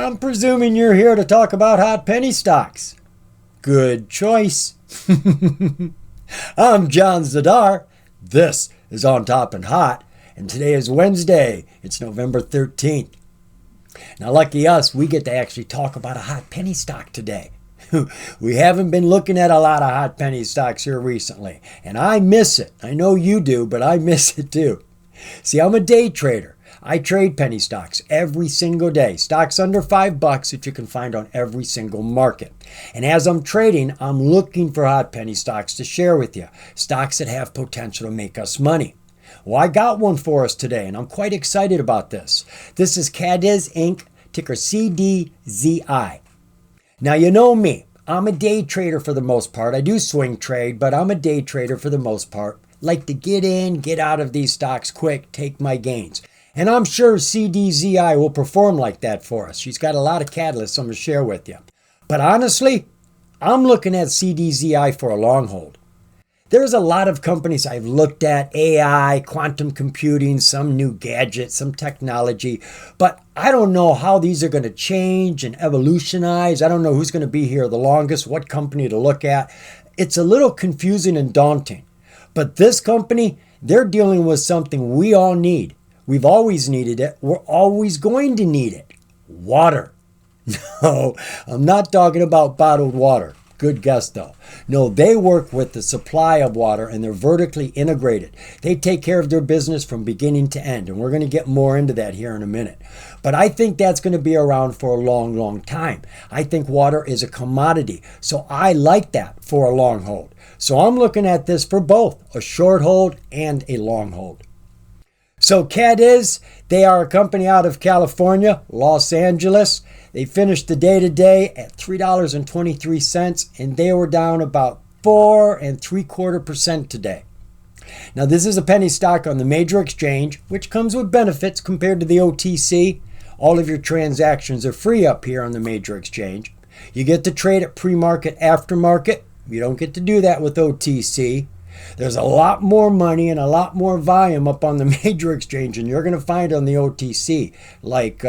I'm presuming you're here to talk about hot penny stocks. Good choice. I'm John Zidar. This is On Top and Hot, and today is Wednesday. It's November 13th. Now, lucky us, we get to actually talk about a hot penny stock today. We haven't been looking at a lot of hot penny stocks here recently, and I miss it. I know you do, but I miss it too. See, I'm a day trader. I trade penny stocks every single day. Stocks under $5 that you can find on every single market. And as I'm trading, I'm looking for hot penny stocks to share with you. Stocks that have potential to make us money. Well, I got one for us today, and I'm quite excited about this. This is CDZI Inc., ticker CDZI. Now, you know me. I'm a day trader for the most part. I do swing trade, but I'm a day trader for the most part. Like to get in, get out of these stocks quick, take my gains. And I'm sure CDZI will perform like that for us. She's got a lot of catalysts I'm going to share with you. But honestly, I'm looking at CDZI for a long hold. There's a lot of companies I've looked at, AI, quantum computing, some new gadget, some technology, but I don't know how these are going to change and evolutionize. I don't know who's going to be here the longest, what company to look at. It's a little confusing and daunting. But this company, they're dealing with something we all need. We've always needed it. We're always going to need it. Water. No, I'm not talking about bottled water. Good guess, though. No, they work with the supply of water, and they're vertically integrated. They take care of their business from beginning to end, and we're going to get more into that here in a minute. But I think that's going to be around for a long, long time. I think water is a commodity, so I like that for a long hold. So I'm looking at this for both a short hold and a long hold. So CADIZ, they are a company out of California, Los Angeles. They finished the day today at $3.23, and they were down about 4.75% today. Now, this is a penny stock on the major exchange, which comes with benefits compared to the OTC. All of your transactions are free up here on the major exchange. You get to trade at pre-market, aftermarket. You don't get to do that with OTC. There's a lot more money and a lot more volume up on the major exchange than you're going to find on the OTC, like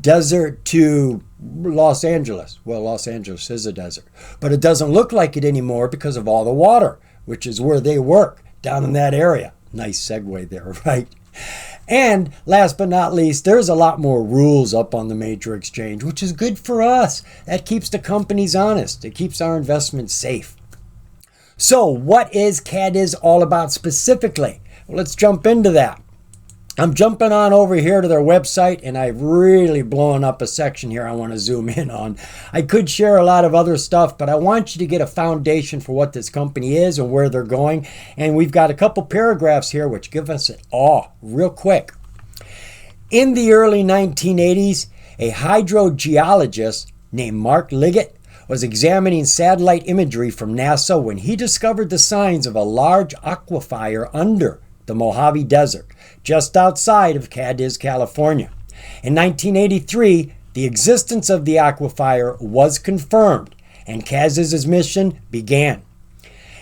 desert to Los Angeles. Well, Los Angeles is a desert, but it doesn't look like it anymore because of all the water, which is where they work, down in that area. Nice segue there, right? And last but not least, there's a lot more rules up on the major exchange, which is good for us. That keeps the companies honest. It keeps our investments safe. So what is CADIZ all about specifically? Well, let's jump into that. I'm jumping on over here to their website, and I've really blown up a section here I want to zoom in on. I could share a lot of other stuff, but I want you to get a foundation for what this company is and where they're going. And we've got a couple paragraphs here which give us it all real quick. In the early 1980s, a hydrogeologist named Mark Liggett was examining satellite imagery from NASA when he discovered the signs of a large aquifer under the Mojave Desert, just outside of Cadiz, California. In 1983, the existence of the aquifer was confirmed, and Cadiz's mission began.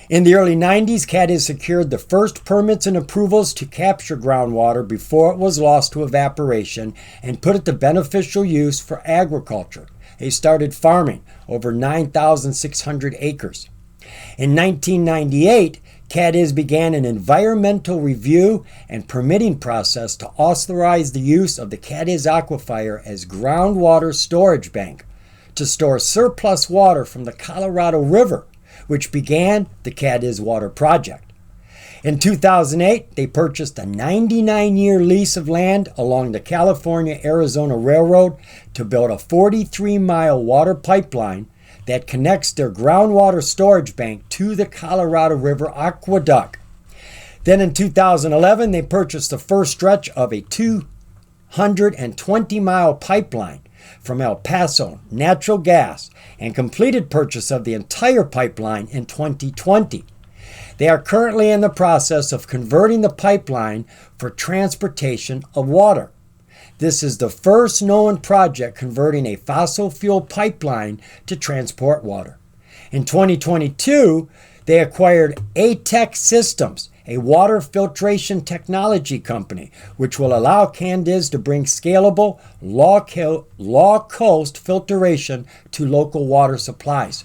In the early 90s, Cadiz secured the first permits and approvals to capture groundwater before it was lost to evaporation and put it to beneficial use for agriculture. They started farming over 9,600 acres. In 1998, CADIZ began an environmental review and permitting process to authorize the use of the Cadiz aquifer as groundwater storage bank to store surplus water from the Colorado River, which began the Cadiz Water Project. In 2008, they purchased a 99-year lease of land along the California-Arizona Railroad to build a 43-mile water pipeline that connects their groundwater storage bank to the Colorado River Aqueduct. Then in 2011, they purchased the first stretch of a 220-mile pipeline from El Paso, natural gas, and completed purchase of the entire pipeline in 2020. They are currently in the process of converting the pipeline for transportation of water. This is the first known project converting a fossil fuel pipeline to transport water. In 2022, they acquired ATEC Systems, a water filtration technology company, which will allow CADIZ to bring scalable, low-cost filtration to local water supplies.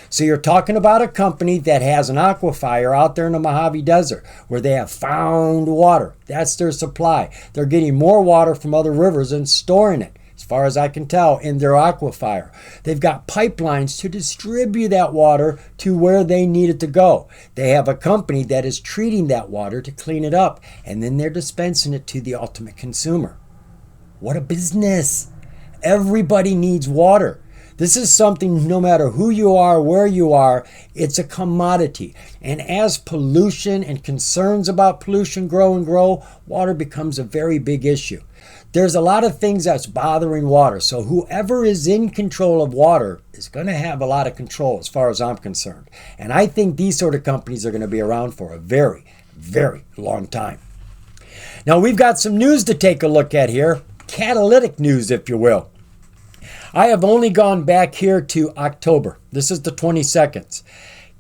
So you're talking about a company that has an aquifer out there in the Mojave Desert where they have found water. That's their supply. They're getting more water from other rivers and storing it, as far as I can tell, in their aquifer. They've got pipelines to distribute that water to where they need it to go. They have a company that is treating that water to clean it up, and then they're dispensing it to the ultimate consumer. What a business! Everybody needs water. This is something, no matter who you are, where you are, it's a commodity. And as pollution and concerns about pollution grow and grow, water becomes a very big issue. There's a lot of things that's bothering water. So whoever is in control of water is going to have a lot of control as far as I'm concerned. And I think these sort of companies are going to be around for a very, very long time. Now we've got some news to take a look at here. Catalytic news, if you will. I have only gone back here to October. This is the 22nd.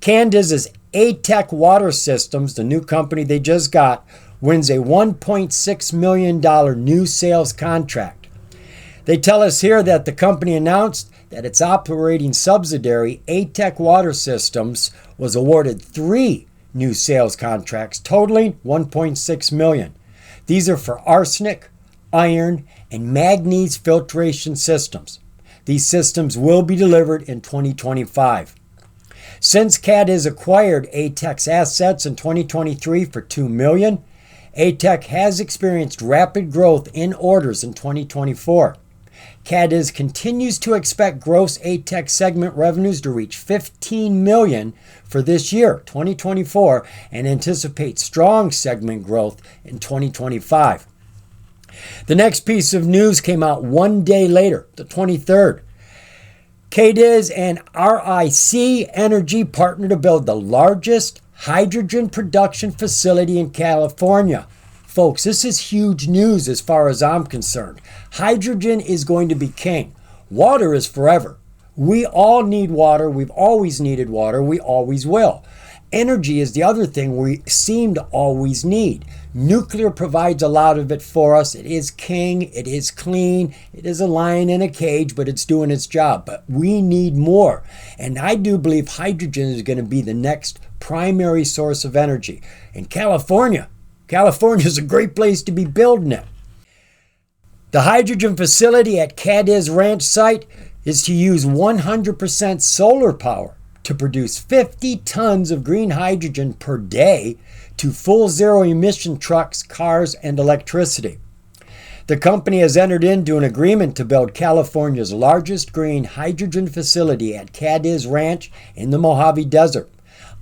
CADIZ's A-Tech Water Systems, the new company they just got, wins a $1.6 million new sales contract. They tell us here that the company announced that its operating subsidiary, A-Tech Water Systems, was awarded 3 new sales contracts totaling $1.6 million. These are for arsenic, iron, and manganese filtration systems. These systems will be delivered in 2025. Since CADIZ acquired A-Tech's assets in 2023 for $2 million, A-Tech has experienced rapid growth in orders in 2024. CADIZ continues to expect gross A-Tech segment revenues to reach $15 million for this year, 2024, and anticipates strong segment growth in 2025. The next piece of news came out one day later, the 23rd. CADIZ and RIC Energy partnered to build the largest hydrogen production facility in California. Folks, this is huge news as far as I'm concerned. Hydrogen is going to be king. Water is forever. We all need water. We've always needed water. We always will. Energy is the other thing we seem to always need. Nuclear provides a lot of it for us. It is king. It is clean. It is a lion in a cage, but it's doing its job. But we need more. And I do believe hydrogen is going to be the next primary source of energy. In California is a great place to be building it. The hydrogen facility at CADIZ Ranch site is to use 100% solar power to produce 50 tons of green hydrogen per day to full zero-emission trucks, cars, and electricity. The company has entered into an agreement to build California's largest green hydrogen facility at CADIZ Ranch in the Mojave Desert.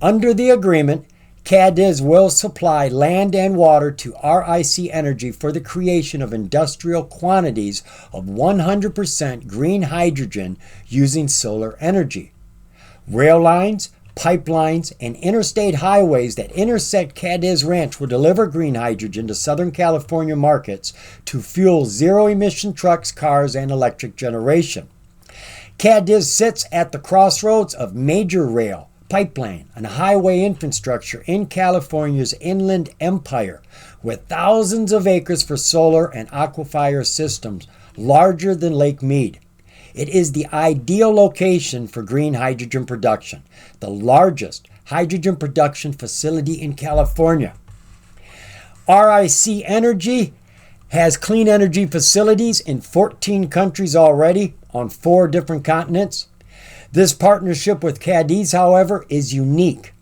Under the agreement, CADIZ will supply land and water to RIC Energy for the creation of industrial quantities of 100% green hydrogen using solar energy. Rail lines, pipelines, and interstate highways that intersect CADIZ Ranch will deliver green hydrogen to Southern California markets to fuel zero-emission trucks, cars, and electric generation. CADIZ sits at the crossroads of major rail, pipeline, and highway infrastructure in California's inland empire, with thousands of acres for solar and aquifer systems larger than Lake Mead. It is the ideal location for green hydrogen production, the largest hydrogen production facility in California. RIC Energy has clean energy facilities in 14 countries already on 4 different continents. This partnership with CADIZ, however, is unique.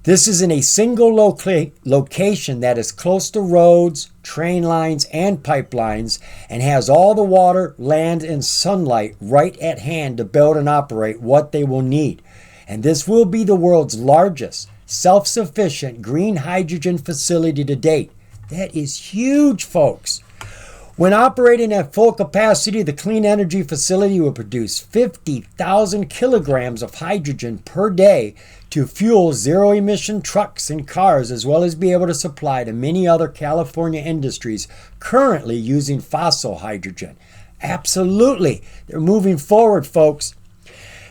This is in a single location that is close to roads, train lines, and pipelines, and has all the water, land, and sunlight right at hand to build and operate what they will need. And this will be the world's largest self-sufficient green hydrogen facility to date. That is huge, folks. When operating at full capacity, the clean energy facility will produce 50,000 kilograms of hydrogen per day to fuel zero-emission trucks and cars, as well as be able to supply to many other California industries currently using fossil hydrogen. Absolutely. They're moving forward, folks.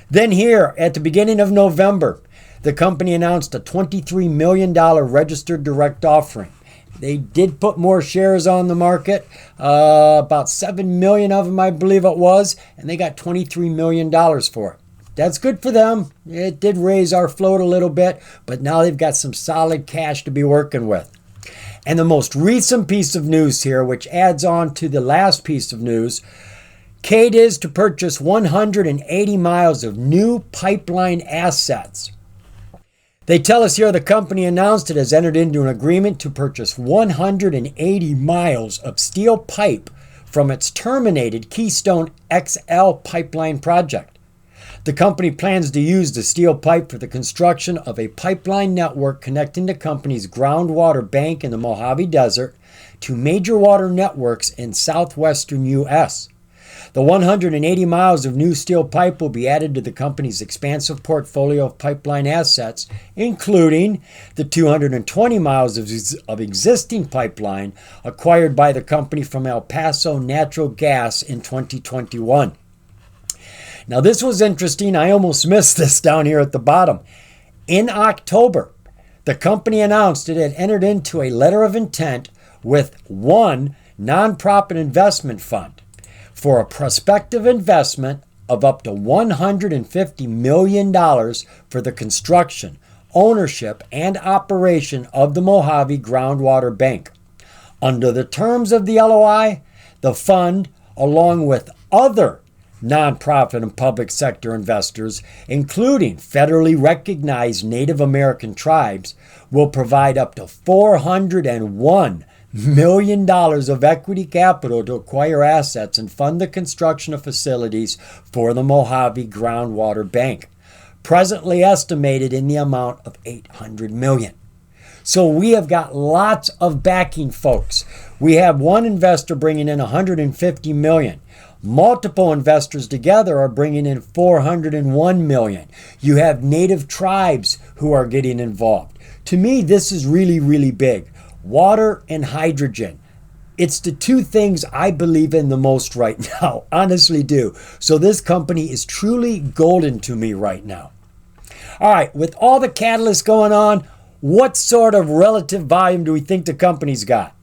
Then here, at the beginning of November, the company announced a $23 million registered direct offering. They did put more shares on the market, about 7 million of them, I believe it was, and they got $23 million for it. That's good for them. It did raise our float a little bit, but now they've got some solid cash to be working with. And the most recent piece of news here, which adds on to the last piece of news, CDZI to purchase 180 miles of new pipeline assets. They tell us here the company announced it has entered into an agreement to purchase 180 miles of steel pipe from its terminated Keystone XL pipeline project. The company plans to use the steel pipe for the construction of a pipeline network connecting the company's groundwater bank in the Mojave Desert to major water networks in southwestern U.S. The 180 miles of new steel pipe will be added to the company's expansive portfolio of pipeline assets, including the 220 miles of existing pipeline acquired by the company from El Paso Natural Gas in 2021. Now, this was interesting. I almost missed this down here at the bottom. In October, the company announced it had entered into a letter of intent with one nonprofit investment fund for a prospective investment of up to $150 million for the construction, ownership, and operation of the Mojave Groundwater Bank. Under the terms of the LOI, the fund, along with other nonprofit and public sector investors, including federally recognized Native American tribes, will provide up to $401 million of equity capital to acquire assets and fund the construction of facilities for the Mojave Groundwater Bank, presently estimated in the amount of $800 million. So we have got lots of backing, folks. We have one investor bringing in $150 million. Multiple investors together are bringing in $401 million. You have native tribes who are getting involved. To me, this is really, really big. Water and hydrogen. It's the two things I believe in the most right now, honestly do. So this company is truly golden to me right now. All right, with all the catalysts going on, what sort of relative volume do we think the company's got?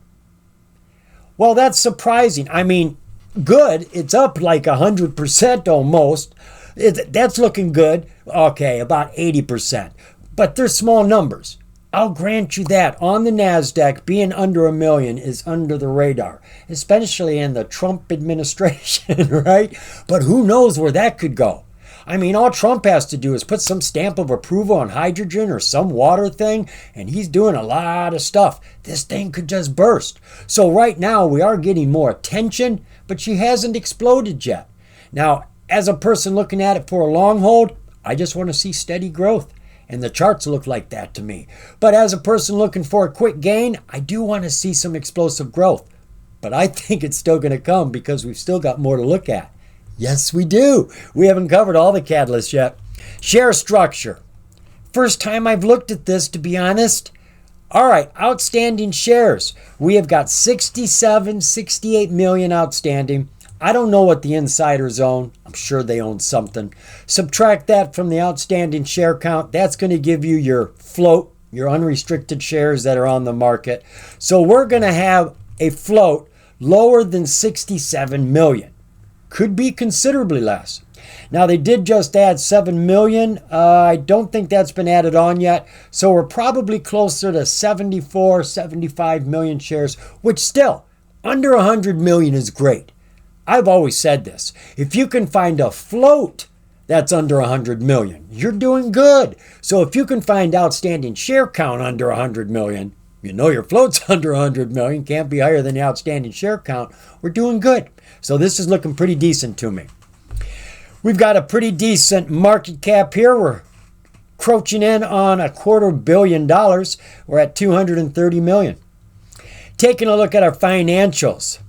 Well, that's surprising. I mean, good. It's up like 100% almost. That's looking good. Okay, about 80%. But they're small numbers. I'll grant you that. On the NASDAQ, being under $1 million is under the radar, especially in the Trump administration, right? But who knows where that could go? I mean, all Trump has to do is put some stamp of approval on hydrogen or some water thing, and he's doing a lot of stuff. This thing could just burst. So right now, we are getting more attention, but she hasn't exploded yet. Now, as a person looking at it for a long hold, I just want to see steady growth. And the charts look like that to me. But as a person looking for a quick gain, I do want to see some explosive growth. But I think it's still going to come because we've still got more to look at. Yes, we do. We haven't covered all the catalysts yet. Share structure. First time I've looked at this, to be honest. All right, outstanding shares. We have got 68 million outstanding. I don't know what the insiders own. I'm sure they own something. Subtract that from the outstanding share count. That's going to give you your float, your unrestricted shares that are on the market. So we're going to have a float lower than 67 million. Could be considerably less. Now, they did just add 7 million. I don't think that's been added on yet. So we're probably closer to 74, 75 million shares, which still, under 100 million is great. I've always said this. If you can find a float that's under 100 million, you're doing good. So if you can find outstanding share count under 100 million, you know your float's under 100 million, can't be higher than the outstanding share count, we're doing good. So this is looking pretty decent to me. We've got a pretty decent market cap here. We're crouching in on $250 million. We're at 230 million. Taking a look at our financials.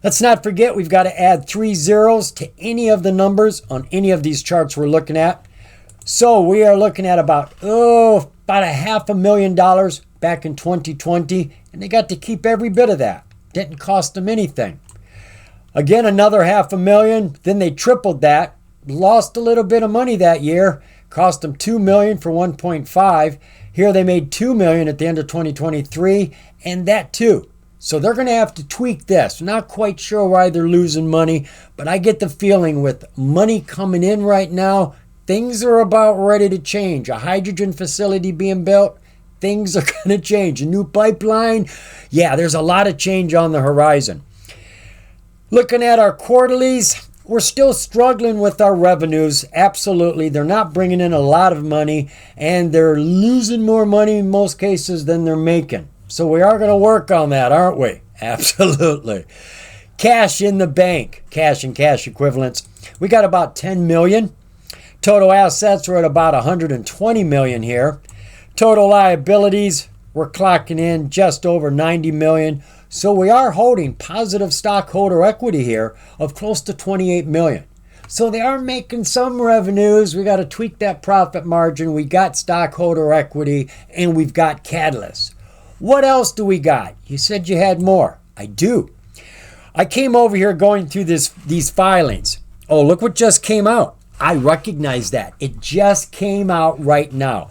Let's not forget we've got to add 3 zeros to any of the numbers on any of these charts we're looking at. So we are looking at about $500,000 back in 2020, and they got to keep every bit of that. Didn't cost them anything. Again, another $500,000. Then they tripled that. Lost a little bit of money that year. Cost them $2 million for 1.5. Here they made $2 million at the end of 2023, and that too. So they're going to have to tweak this. Not quite sure why they're losing money, but I get the feeling with money coming in right now, things are about ready to change. A hydrogen facility being built, things are going to change. A new pipeline, yeah, there's a lot of change on the horizon. Looking at our quarterlies, we're still struggling with our revenues. Absolutely. They're not bringing in a lot of money, and they're losing more money in most cases than they're making. So we are going to work on that, aren't we? Absolutely. Cash in the bank, cash and cash equivalents. We got about 10 million. Total assets are at about 120 million here. Total liabilities, we're clocking in just over 90 million. So we are holding positive stockholder equity here of close to 28 million. So they are making some revenues. We got to tweak that profit margin. We got stockholder equity, and we've got catalysts. What else do we got? You said you had more. I do. I came over here going through these filings. Oh, look what just came out. I recognize that. It just came out right now.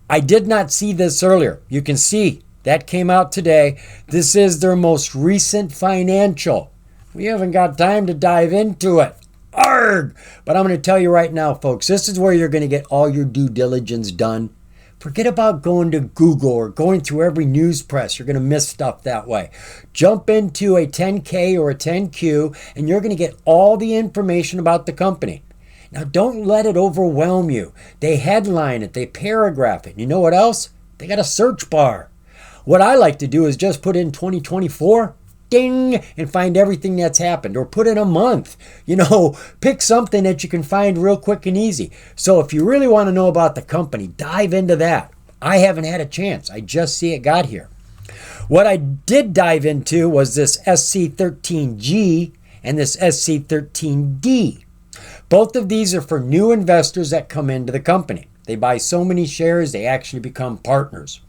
I did not see this earlier. You can see that came out today. This is their most recent financial. We haven't got time to dive into it. Arrgh! But I'm going to tell you right now, folks, this is where you're going to get all your due diligence done. Forget about going to Google or going through every news press. You're going to miss stuff that way. Jump into a 10K or a 10Q, and you're going to get all the information about the company. Now, don't let it overwhelm you. They headline it. They paragraph it. You know what else? They got a search bar. What I like to do is just put in 2024, ding, and find everything that's happened. Or put in a month. Pick something that you can find real quick and easy. So if you really want to know about the company, dive into that. I haven't had a chance. I just see it got here. What I did dive into was this SC13G and this SC13D. Both of these are for new investors that come into the company. They buy so many shares, they actually become partners.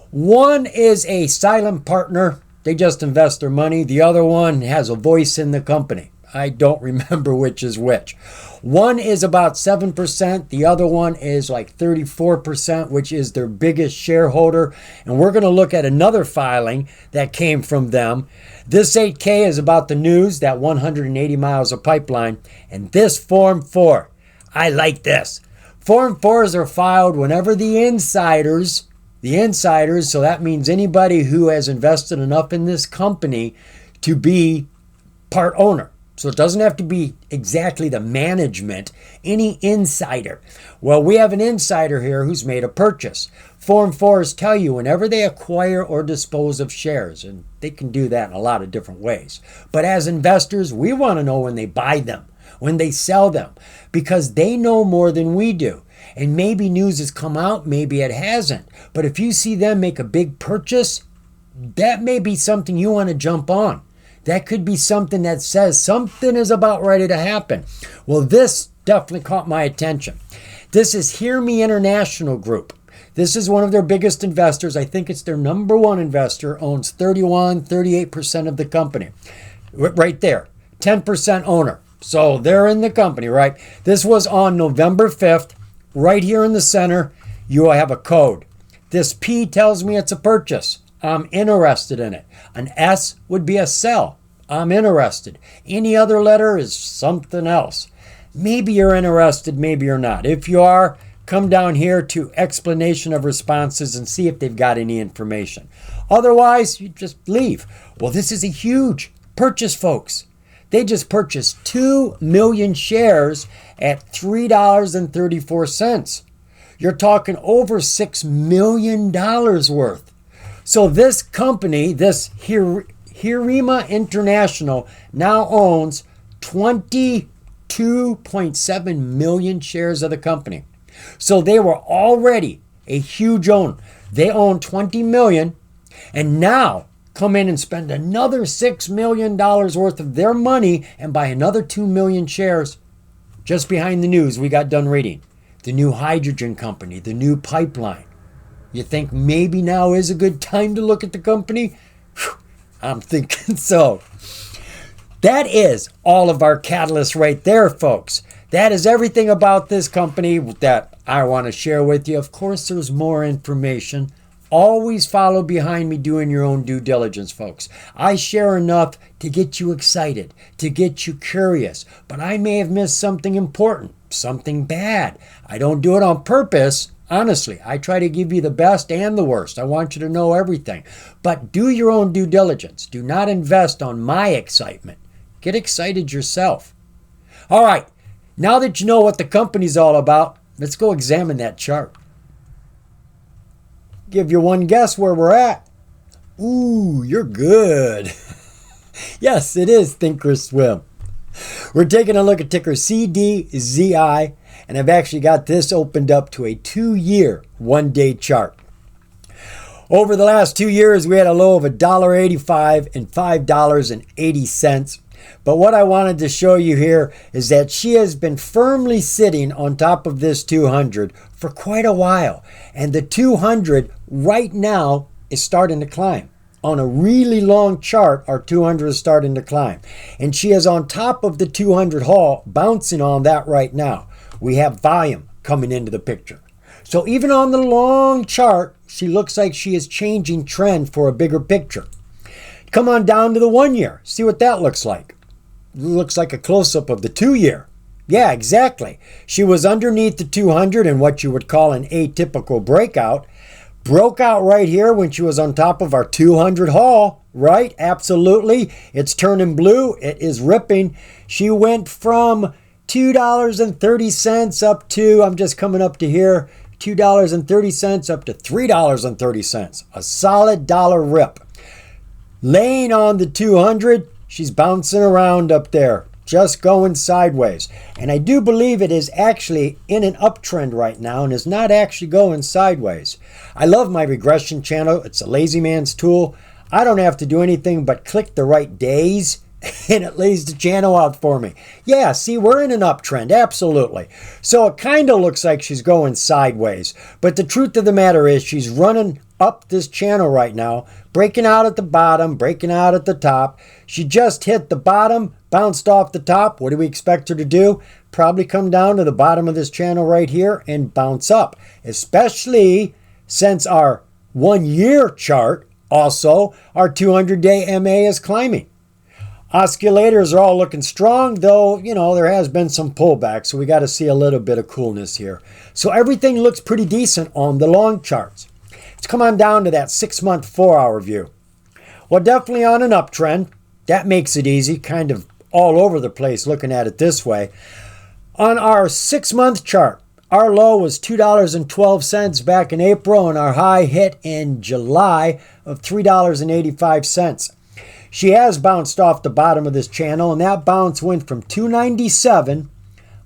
One is a silent partner. They just invest their money. The other one has a voice in the company. I don't remember which is which. One is about 7%. The other one is like 34%, which is their biggest shareholder. And we're going to look at another filing that came from them. This 8K is about the news, that 180 miles of pipeline. And this Form 4, I like this. Form 4s are filed whenever the insiders, so that means anybody who has invested enough in this company to be part owner. So it doesn't have to be exactly the management, any insider. Well, we have an insider here who's made a purchase. Form 4s tell you whenever they acquire or dispose of shares, and they can do that in a lot of different ways. But as investors, we want to know when they buy them, when they sell them, because they know more than we do. And maybe news has come out, maybe it hasn't. But if you see them make a big purchase, that may be something you want to jump on. That could be something that says something is about ready to happen. Well, this definitely caught my attention. This is Hear Me International Group. This is one of their biggest investors. I think it's their number one investor, owns 38% of the company. Right there, 10% owner. So they're in the company, right? This was on November 5th. Right here in the center, you will have a code. This P tells me it's a purchase. I'm interested in it. An S would be a sell. I'm interested. Any other letter is something else. Maybe you're interested, maybe you're not. If you are, come down here to explanation of responses and see if they've got any information. Otherwise, you just leave. Well, this is a huge purchase, folks. They just purchased 2 million shares at $3.34. You're talking over $6 million worth. So this company, this Hirima International, now owns 22.7 million shares of the company. So they were already a huge owner. They own 20 million, and now come in and spend another $6 million worth of their money and buy another 2 million shares. Just behind the news we got done reading. The new hydrogen company, the new pipeline. You think maybe now is a good time to look at the company? Whew, I'm thinking so. That is all of our catalysts right there, folks. That is everything about this company that I want to share with you. Of course, there's more information. Always follow behind me doing your own due diligence, folks. I share enough to get you excited, to get you curious, but I may have missed something important, something bad. I don't do it on purpose. Honestly, I try to give you the best and the worst. I want you to know everything. But do your own due diligence. Do not invest on my excitement. Get excited yourself. All right, now that you know what the company's all about, let's go examine that chart. Give you one guess where we're at. Ooh, you're good. Yes, it is Think or Swim. We're taking a look at ticker CDZI, and I've actually got this opened up to a 2-year, one-day chart. Over the last 2 years, we had a low of $1.85 and $5.80. But what I wanted to show you here is that she has been firmly sitting on top of this 200 for quite a while. And the 200 right now is starting to climb. On a really long chart, our 200 is starting to climb. And she is on top of the 200 haul, bouncing on that right now. We have volume coming into the picture. So even on the long chart, she looks like she is changing trend for a bigger picture. Come on down to the 1 year. See what that looks like. It looks like a close-up of the 2 year. Yeah, exactly. She was underneath the 200 in what you would call an atypical breakout. Broke out right here when she was on top of our 200 haul, right? Absolutely. It's turning blue. It is ripping. She went from $2.30 up to, I'm just coming up to here, $2.30 up to $3.30. A solid dollar rip. Laying on the 200, she's bouncing around up there, just going sideways. And I do believe it is actually in an uptrend right now and is not actually going sideways. I love my regression channel. It's a lazy man's tool. I don't have to do anything but click the right days and it lays the channel out for me. Yeah, see, we're in an uptrend, absolutely. So it kind of looks like she's going sideways. But the truth of the matter is she's running up this channel right now, breaking out at the bottom, breaking out at the top. She just hit the bottom, bounced off the top. What do we expect her to do? Probably come down to the bottom of this channel right here and bounce up, especially since our 1 year chart, also our 200-day MA is climbing. Oscillators are all looking strong, though, there has been some pullback, so we got to see a little bit of coolness here. So everything looks pretty decent on the long charts. Let's come on down to that 6-month, 4-hour view. Well, definitely on an uptrend. That makes it easy, kind of all over the place looking at it this way. On our 6-month chart, our low was $2.12 back in April, and our high hit in July of $3.85. She has bounced off the bottom of this channel, and that bounce went from $2.97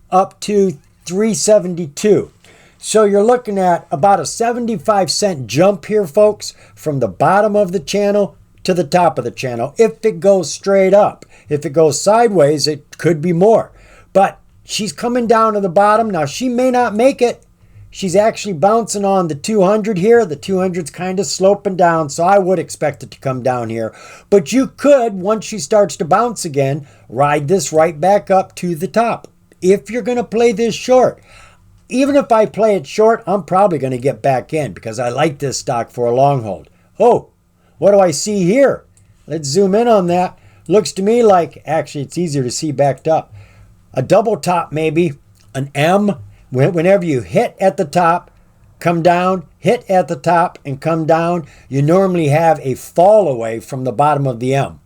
up to $3.72. So you're looking at about a 75-cent jump here, folks, from the bottom of the channel to the top of the channel, if it goes straight up. If it goes sideways, it could be more. But she's coming down to the bottom. Now, she may not make it. She's actually bouncing on the 200 here. The 200's kind of sloping down, so I would expect it to come down here. But you could, once she starts to bounce again, ride this right back up to the top. If you're going to play this short. Even if I play it short, I'm probably going to get back in because I like this stock for a long hold. Oh, what do I see here? Let's zoom in on that. Looks to me like, actually, it's easier to see backed up. A double top maybe, an M. Whenever you hit at the top, come down, hit at the top, and come down, you normally have a fall away from the bottom of the M.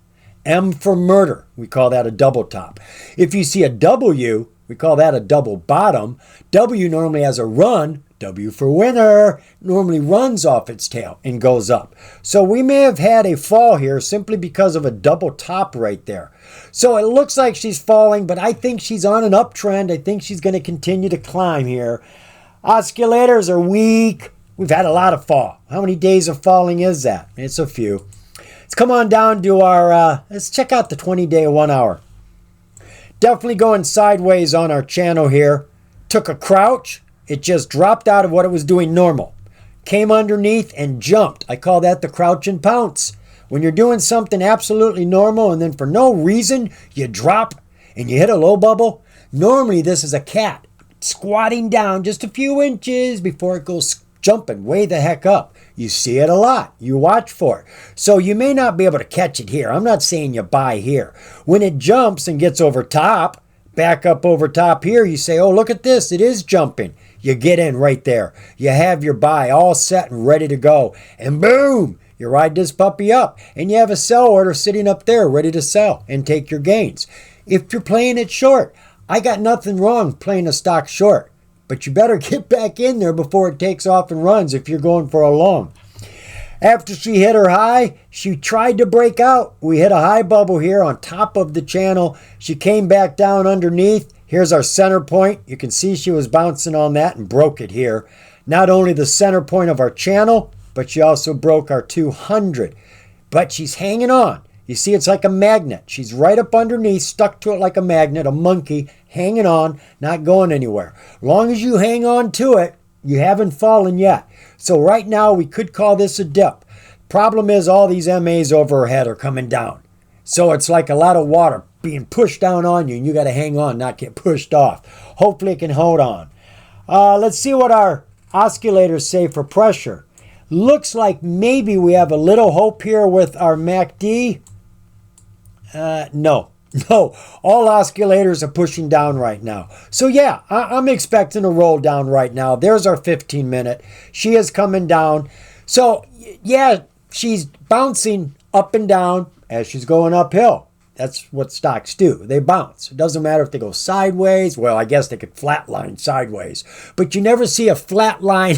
M for murder. We call that a double top. If you see a W, we call that a double bottom. W normally has a run. W for winner normally runs off its tail and goes up. So we may have had a fall here simply because of a double top right there. So it looks like she's falling, but I think she's on an uptrend. I think she's going to continue to climb here. Oscillators are weak. We've had a lot of fall. How many days of falling is that? It's a few. Let's come on down to our, let's check out the 20-day 1 hour. Definitely going sideways on our channel here. Took a crouch. It just dropped out of what it was doing normal. Came underneath and jumped. I call that the crouch and pounce. When you're doing something absolutely normal and then for no reason you drop and you hit a low bubble, normally this is a cat squatting down just a few inches before it goes jumping way the heck up. You see it a lot. You watch for it. So you may not be able to catch it here. I'm not saying you buy here. When it jumps and gets over top, back up over top here, you say, oh, look at this. It is jumping. You get in right there. You have your buy all set and ready to go. And boom, you ride this puppy up. And you have a sell order sitting up there ready to sell and take your gains. If you're playing it short, I got nothing wrong playing a stock short. But you better get back in there before it takes off and runs if you're going for a long. After she hit her high, she tried to break out. We hit a high bubble here on top of the channel. She came back down underneath. Here's our center point. You can see she was bouncing on that and broke it here. Not only the center point of our channel, but she also broke our 200. But she's hanging on. You see, it's like a magnet. She's right up underneath, stuck to it like a magnet, a monkey, hanging on, not going anywhere. Long as you hang on to it, you haven't fallen yet. So right now, we could call this a dip. Problem is, all these MAs over her head are coming down. So it's like a lot of water being pushed down on you, and you got to hang on, not get pushed off. Hopefully, it can hold on. Let's see what our oscillators say for pressure. Looks like maybe we have a little hope here with our MACD. No, all oscillators are pushing down right now. So yeah, I'm expecting a roll down right now. There's our 15-minute. She is coming down. So yeah, she's bouncing up and down as she's going uphill. That's what stocks do. They bounce. It doesn't matter if they go sideways. Well, I guess they could flatline sideways. But you never see a flat line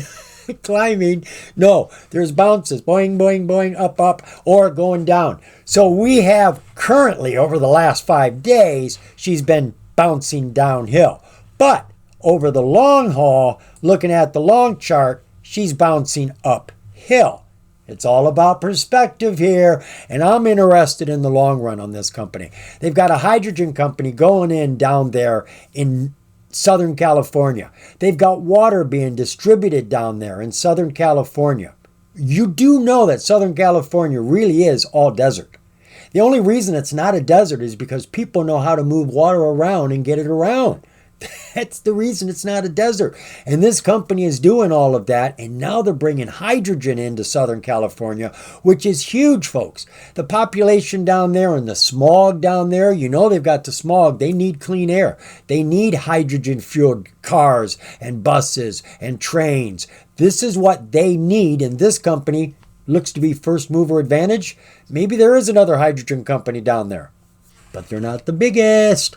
climbing. No, there's bounces, boing, boing, boing, up, up, or going down. So we have currently, over the last 5 days, she's been bouncing downhill. But over the long haul, looking at the long chart, she's bouncing uphill. It's all about perspective here, and I'm interested in the long run on this company. They've got a hydrogen company going in down there in Southern California. They've got water being distributed down there in Southern California. You do know that Southern California really is all desert. The only reason it's not a desert is because people know how to move water around and get it around. That's the reason it's not a desert. And this company is doing all of that, and now they're bringing hydrogen into Southern California, which is huge, folks. The population down there and the smog down there, you know they've got the smog. They need clean air. They need hydrogen-fueled cars and buses and trains. This is what they need, and this company looks to be first mover advantage. Maybe there is another hydrogen company down there, but they're not the biggest.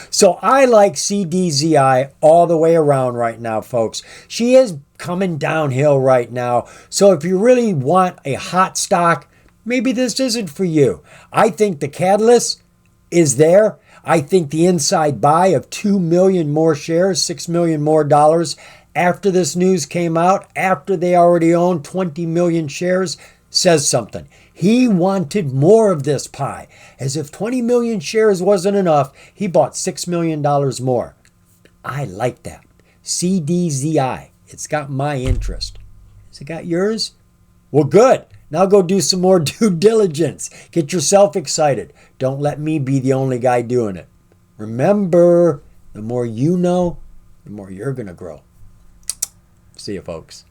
So I like CDZI all the way around right now, folks. She is coming downhill right now. So if you really want a hot stock, maybe this isn't for you. I think the catalyst is there. I think the inside buy of 2 million more shares, $6 million more dollars after this news came out, after they already own 20 million shares, says something. He wanted more of this pie. As if 20 million shares wasn't enough, he bought $6 million more. I like that. CDZI. It's got my interest. Has it got yours? Well, good. Now go do some more due diligence. Get yourself excited. Don't let me be the only guy doing it. Remember, the more you know, the more you're going to grow. See you, folks.